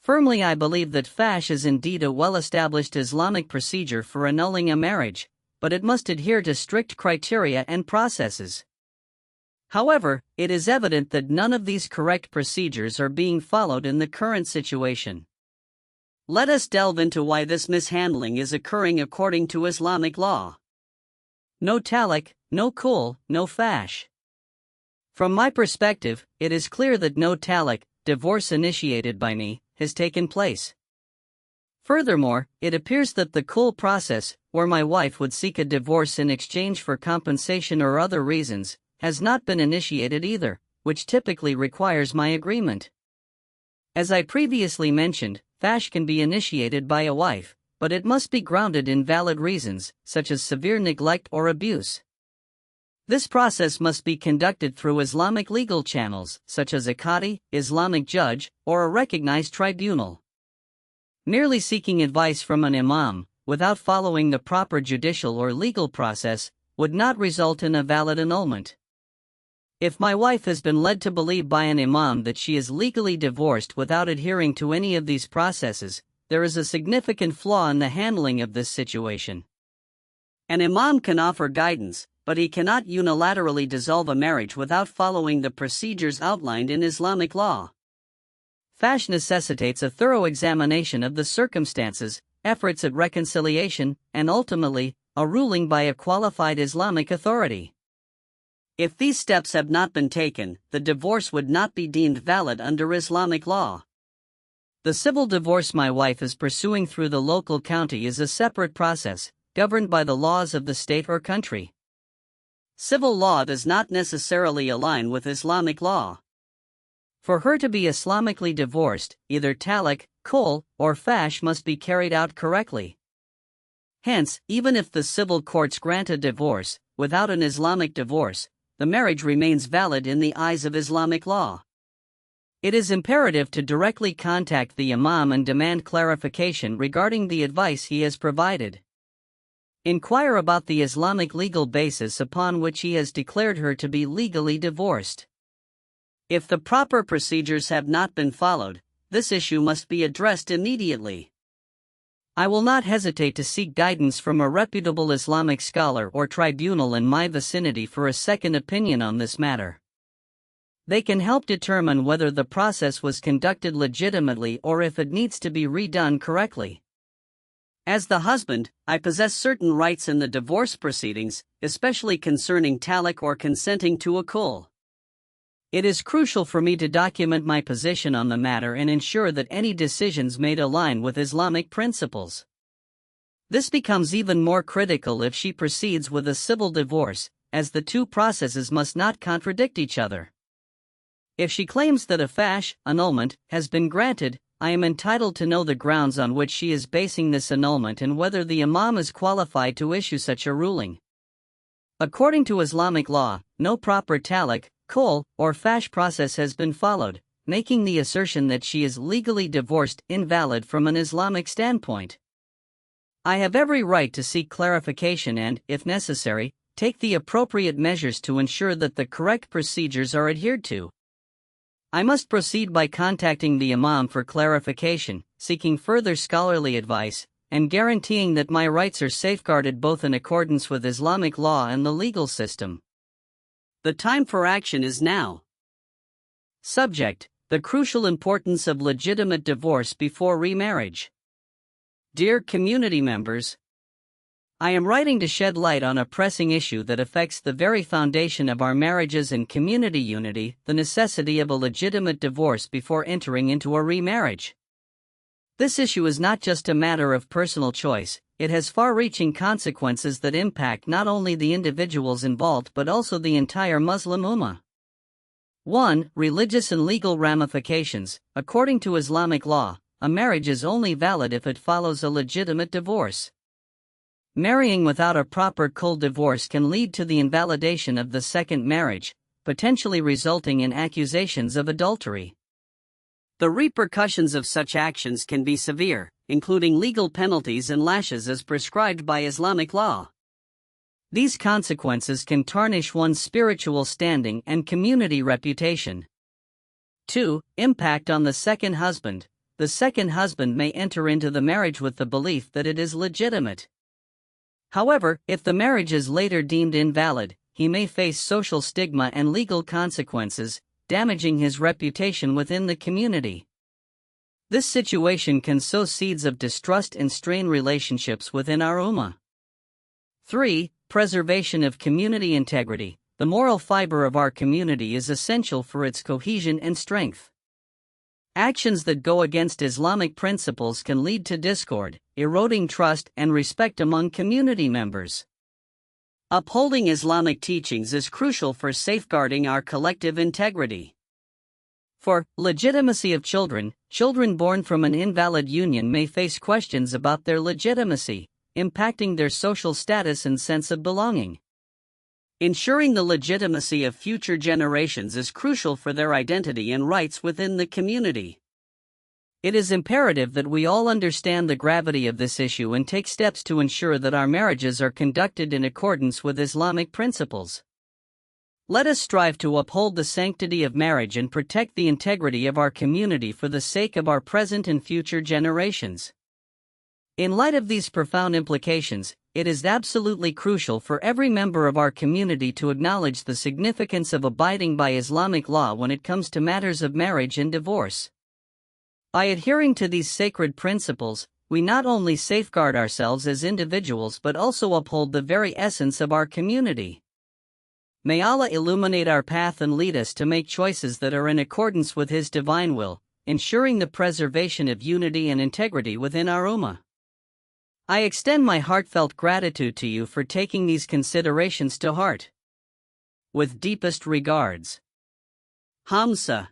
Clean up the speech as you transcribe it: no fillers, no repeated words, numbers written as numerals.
Firmly I believe that faskh is indeed a well-established Islamic procedure for annulling a marriage, but it must adhere to strict criteria and processes. However, it is evident that none of these correct procedures are being followed in the current situation. Let us delve into why this mishandling is occurring according to Islamic law. No talaq, no khul, no faskh. From my perspective, it is clear that no talaq, divorce initiated by me, has taken place. Furthermore, it appears that the khul process, where my wife would seek a divorce in exchange for compensation or other reasons, has not been initiated either, which typically requires my agreement. As I previously mentioned, faskh can be initiated by a wife, but it must be grounded in valid reasons, such as severe neglect or abuse. This process must be conducted through Islamic legal channels, such as a qadi, Islamic judge, or a recognized tribunal. Merely seeking advice from an imam, without following the proper judicial or legal process, would not result in a valid annulment. If my wife has been led to believe by an imam that she is legally divorced without adhering to any of these processes, there is a significant flaw in the handling of this situation. An imam can offer guidance, but he cannot unilaterally dissolve a marriage without following the procedures outlined in Islamic law. Faskh necessitates a thorough examination of the circumstances, efforts at reconciliation, and ultimately, a ruling by a qualified Islamic authority. If these steps have not been taken, the divorce would not be deemed valid under Islamic law. The civil divorce my wife is pursuing through the local county is a separate process, governed by the laws of the state or country. Civil law does not necessarily align with Islamic law. For her to be Islamically divorced, either talaq, khul, or faskh must be carried out correctly. Hence, even if the civil courts grant a divorce, without an Islamic divorce, the marriage remains valid in the eyes of Islamic law. It is imperative to directly contact the imam and demand clarification regarding the advice he has provided. Inquire about the Islamic legal basis upon which he has declared her to be legally divorced. If the proper procedures have not been followed, this issue must be addressed immediately. I will not hesitate to seek guidance from a reputable Islamic scholar or tribunal in my vicinity for a second opinion on this matter. They can help determine whether the process was conducted legitimately or if it needs to be redone correctly. As the husband, I possess certain rights in the divorce proceedings, especially concerning talaq or consenting to a khul. It is crucial for me to document my position on the matter and ensure that any decisions made align with Islamic principles. This becomes even more critical if she proceeds with a civil divorce, as the two processes must not contradict each other. If she claims that a faskh annulment has been granted, I am entitled to know the grounds on which she is basing this annulment and whether the imam is qualified to issue such a ruling. According to Islamic law, no proper talaq, khul, or faskh process has been followed, making the assertion that she is legally divorced invalid from an Islamic standpoint. I have every right to seek clarification and, if necessary, take the appropriate measures to ensure that the correct procedures are adhered to. I must proceed by contacting the imam for clarification, seeking further scholarly advice, and guaranteeing that my rights are safeguarded both in accordance with Islamic law and the legal system. The time for action is now. Subject: the crucial importance of legitimate divorce before remarriage. Dear community members, I am writing to shed light on a pressing issue that affects the very foundation of our marriages and community unity, the necessity of a legitimate divorce before entering into a remarriage. This issue is not just a matter of personal choice, it has far-reaching consequences that impact not only the individuals involved but also the entire Muslim Ummah. 1. Religious and legal ramifications. According to Islamic law, a marriage is only valid if it follows a legitimate divorce. Marrying without a proper khul divorce can lead to the invalidation of the second marriage, potentially resulting in accusations of adultery. The repercussions of such actions can be severe, including legal penalties and lashes as prescribed by Islamic law. These consequences can tarnish one's spiritual standing and community reputation. 2. Impact on the second husband. the second husband may enter into the marriage with the belief that it is legitimate. However, if the marriage is later deemed invalid, he may face social stigma and legal consequences, damaging his reputation within the community. This situation can sow seeds of distrust and strain relationships within our ummah. 3. Preservation of community integrity. The moral fiber of our community is essential for its cohesion and strength. Actions that go against Islamic principles can lead to discord, eroding trust and respect among community members. Upholding Islamic teachings is crucial for safeguarding our collective integrity. For legitimacy of children, children born from an invalid union may face questions about their legitimacy, impacting their social status and sense of belonging. Ensuring the legitimacy of future generations is crucial for their identity and rights within the community. It is imperative that we all understand the gravity of this issue and take steps to ensure that our marriages are conducted in accordance with Islamic principles. Let us strive to uphold the sanctity of marriage and protect the integrity of our community for the sake of our present and future generations. In light of these profound implications, it is absolutely crucial for every member of our community to acknowledge the significance of abiding by Islamic law when it comes to matters of marriage and divorce. By adhering to these sacred principles, we not only safeguard ourselves as individuals but also uphold the very essence of our community. May Allah illuminate our path and lead us to make choices that are in accordance with His divine will, ensuring the preservation of unity and integrity within our ummah. I extend my heartfelt gratitude to you for taking these considerations to heart. With deepest regards, Hamza.